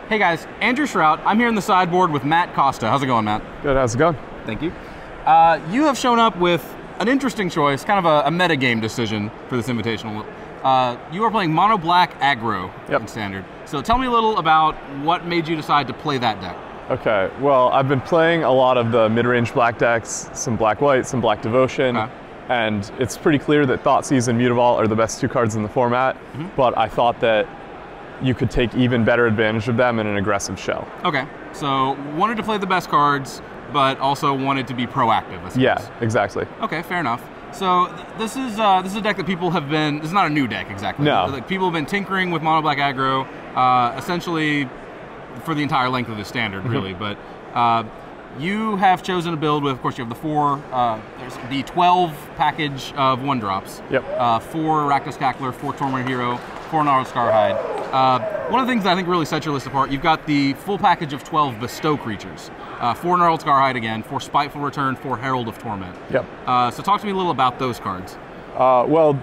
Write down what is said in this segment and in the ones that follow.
Hey guys, Andrew Shrout. I'm here in the sideboard with Matt Costa. How's it going, Matt? Good, how's it going? Thank you. You have shown up with an interesting choice, kind of a metagame decision for this invitational. You are playing mono black aggro in standard. So tell me a little about what made you decide to play that deck. Okay, well, I've been playing a lot of the mid-range black decks, some black-white, some black devotion, and it's pretty clear that Thoughtseize and Mutavault are the best two cards in the format, but I thought that you could take even better advantage of them in an aggressive shell. Okay, so wanted to play the best cards, but also wanted to be proactive, I suppose. Yeah, exactly. Okay, fair enough. So this is a deck that people have been, this is not a new deck exactly. No. Like, people have been tinkering with mono black aggro, essentially for the entire length of the standard, really. But you have chosen a build with, of course, you have the there's the 12 package of 1-drops. Yep. 4 Rakdos Cackler, 4 Torment Hero, 4 Gnarled Scarhide. One of the things that I think really sets your list apart, you've got the full package of 12 Bestow creatures. 4 Gnarled Scarhide again, 4 Spiteful Return, 4 Herald of Torment. Yep. So talk to me a little about those cards. Well,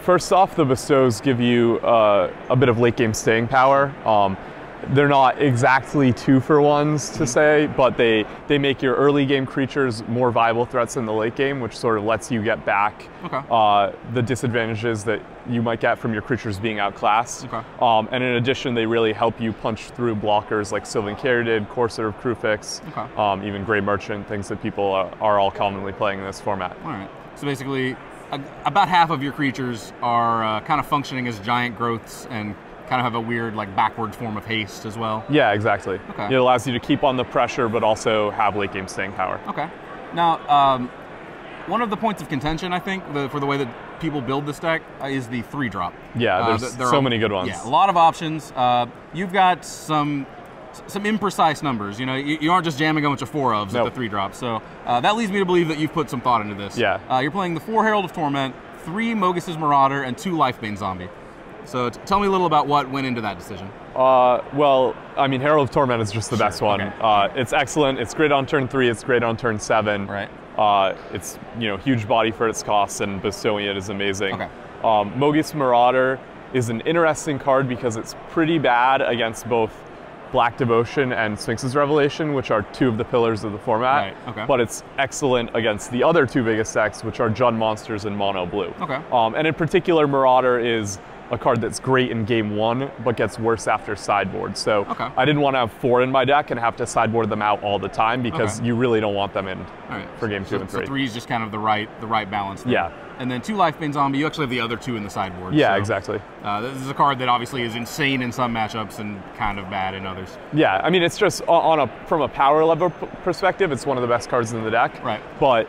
first off, the Bestows give you a bit of late game staying power. They're not exactly 2-for-1s to say, but they make your early game creatures more viable threats in the late game, which sort of lets you get back the disadvantages that you might get from your creatures being outclassed. And in addition, they really help you punch through blockers like Sylvan Caryatid, Corsair of Krufix, even Grey Merchant, things that people are all commonly playing in this format. All right. So basically, about half of your creatures are kind of functioning as giant growths and kind of have a weird, like, backward form of haste as well. Yeah, exactly. It allows you to keep on the pressure, but also have late game staying power. Okay. Now, one of the points of contention, I think, for the way that people build this deck is the 3-drop. Yeah, there's so many good ones. Yeah, a lot of options. You've got some imprecise numbers. You know, you aren't just jamming a bunch of 4-ofs at the 3-drop. So that leads me to believe that you've put some thought into this. Yeah. You're playing the 4 Herald of Torment, 3 Mogus's Marauder, and 2 Lifebane Zombie. So tell me a little about what went into that decision. Well, I mean, Herald of Torment is just the best one. It's excellent. It's great on turn 3. It's great on turn 7. Right. It's huge body for its costs, and bestowing it is amazing. Mogis Marauder is an interesting card because it's pretty bad against both Black Devotion and Sphinx's Revelation, which are 2 of the pillars of the format. But it's excellent against the other 2 biggest decks, which are Jund Monsters and Mono Blue. And in particular, Marauder is a card that's great in game 1, but gets worse after sideboard. So I didn't want to have 4 in my deck and have to sideboard them out all the time because you really don't want them in for game 2 and 3. So 3 is just kind of the right balance there. Yeah. And then 2 Lifebane Zombie, you actually have the other 2 in the sideboard. Yeah, so, exactly. This is a card that obviously is insane in some matchups and kind of bad in others. Yeah, I mean, it's just from a power level perspective, it's one of the best cards in the deck. But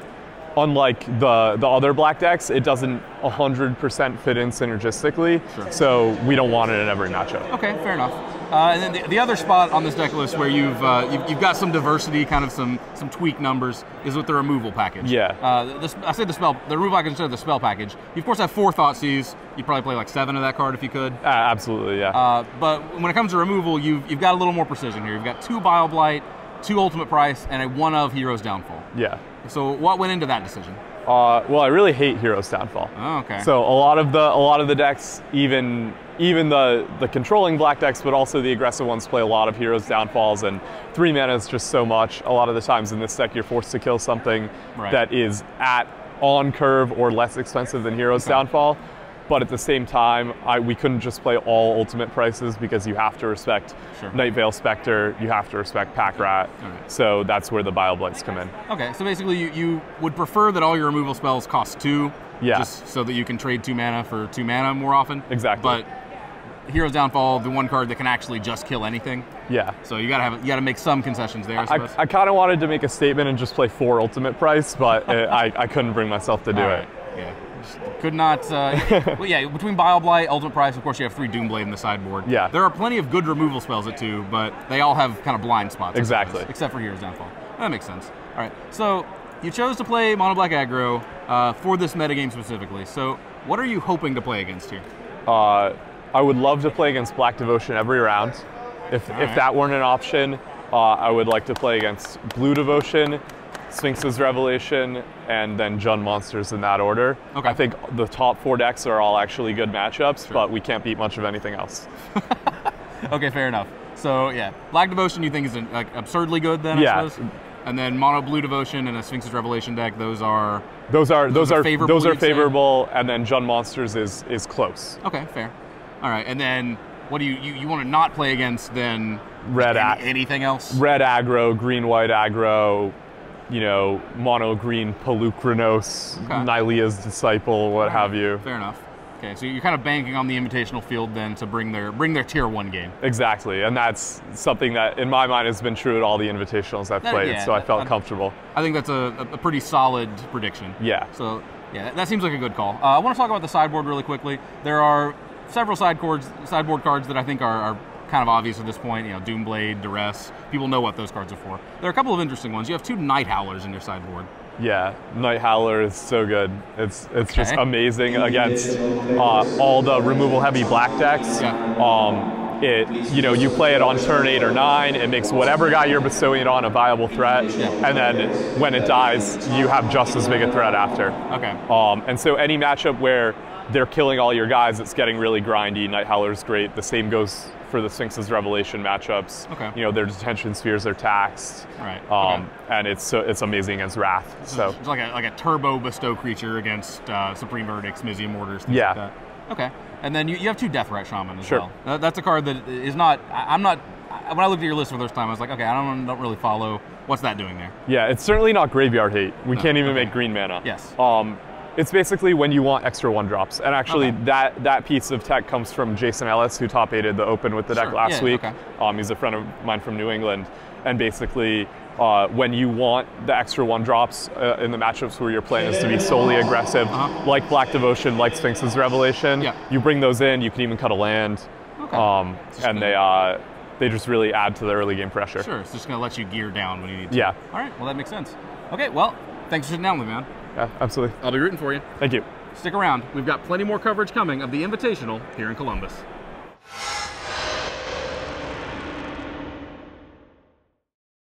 unlike the other black decks, it doesn't 100% fit in synergistically, so we don't want it in every matchup. Okay, fair enough. And then the other spot on this deck list where you've got some diversity, kind of some tweak numbers, is with the removal package. Yeah. I say the removal package instead of the spell package. You of course have 4 Thoughtseize. You'd probably play like 7 of that card if you could. Absolutely, yeah. But when it comes to removal, you've got a little more precision here. You've got 2 Bile-Blight, 2 Ultimate Price, and a 1 of Hero's Downfall. Yeah. So what went into that decision? Well, I really hate Hero's Downfall. Oh, okay. So a lot of the decks, even the controlling black decks, but also the aggressive ones, play a lot of Hero's Downfalls, and 3 mana is just so much. A lot of the times in this deck, you're forced to kill something that is on curve or less expensive than Hero's Downfall. But at the same time, we couldn't just play all Ultimate Prices because you have to respect Night Veil Spectre, you have to respect Pack Rat, so that's where the Bile-Blights come in. Okay, so basically you would prefer that all your removal spells cost 2, yeah, just so that you can trade 2 mana for 2 mana more often? Exactly. But Hero's Downfall, the one card that can actually just kill anything. Yeah. So you gotta make some concessions there, I suppose. I kind of wanted to make a statement and just play 4 Ultimate Price, but I couldn't bring myself to do it. Yeah. Could not, well, yeah, between Bile-Blight, Ultimate Price, of course you have 3 Doomblade in the sideboard. Yeah. There are plenty of good removal spells at 2, but they all have kind of blind spots. Exactly. Except for Hero's Downfall. That makes sense. All right, so you chose to play Mono Black Aggro for this metagame specifically. So what are you hoping to play against here? I would love to play against Black Devotion every round. If that weren't an option, I would like to play against Blue Devotion, Sphinx's Revelation, and then Jund Monsters in that order. I think the top 4 decks are all actually good matchups, but we can't beat much of anything else. Okay, fair enough. So yeah, Black Devotion you think is like absurdly good then? Yeah. I suppose? And then Mono Blue Devotion and a Sphinx's Revelation deck. Those are favorable. And then Jund Monsters is close. Okay, fair. All right, and then what do you want to not play against then? Anything else? Red aggro, green white aggro, you know, mono green Pelucranos, Nylea's Disciple, what have you. Fair enough. Okay, so you're kind of banking on the invitational field then to bring their tier 1 game. Exactly, and that's something that in my mind has been true at all the invitationals I've played, so I felt comfortable. I think that's a pretty solid prediction. Yeah. So yeah, that seems like a good call. I want to talk about the sideboard really quickly. There are several sideboard cards that I think are kind of obvious at this point. You know, Doomblade, Duress. People know what those cards are for. There are a couple of interesting ones. You have 2 Night Howlers in your sideboard. Yeah, Night Howler is so good. It's just amazing against all the removal heavy black decks. Yeah. You play it on turn 8 or 9. It makes whatever guy you're bestowing it on a viable threat, and then when it dies, you have just as big a threat after. Okay. And so any matchup where they're killing all your guys, it's getting really grindy. Night Howler's great. The same goes for the Sphinx's Revelation matchups. Okay. You know, their detention spheres are taxed. Right. And it's amazing against Wrath. So it's like a turbo bestow creature against Supreme Verdicts, Mizzium Mortars, things like that. Okay. And then you have 2 Deathrat Shaman as well. That's a card that is not. I'm not. When I looked at your list for the first time, I was like, okay, I don't really follow. What's that doing there? Yeah, it's certainly not graveyard hate. We can't even make green mana. Yes. It's basically when you want extra 1-drops. And actually, that piece of tech comes from Jason Ellis, who top-8'd the Open with the deck last week. He's a friend of mine from New England. And basically, when you want the extra 1-drops in the matchups where you're playing is to be solely aggressive, like Black Devotion, like Sphinx's Revelation, you bring those in, you can even cut a land. And they just really add to the early game pressure. Sure, it's just going to let you gear down when you need to. Yeah. All right, well, that makes sense. Okay, well, thanks for sitting down with me, man. Yeah, absolutely. I'll be rooting for you. Thank you. Stick around. We've got plenty more coverage coming of the Invitational here in Columbus.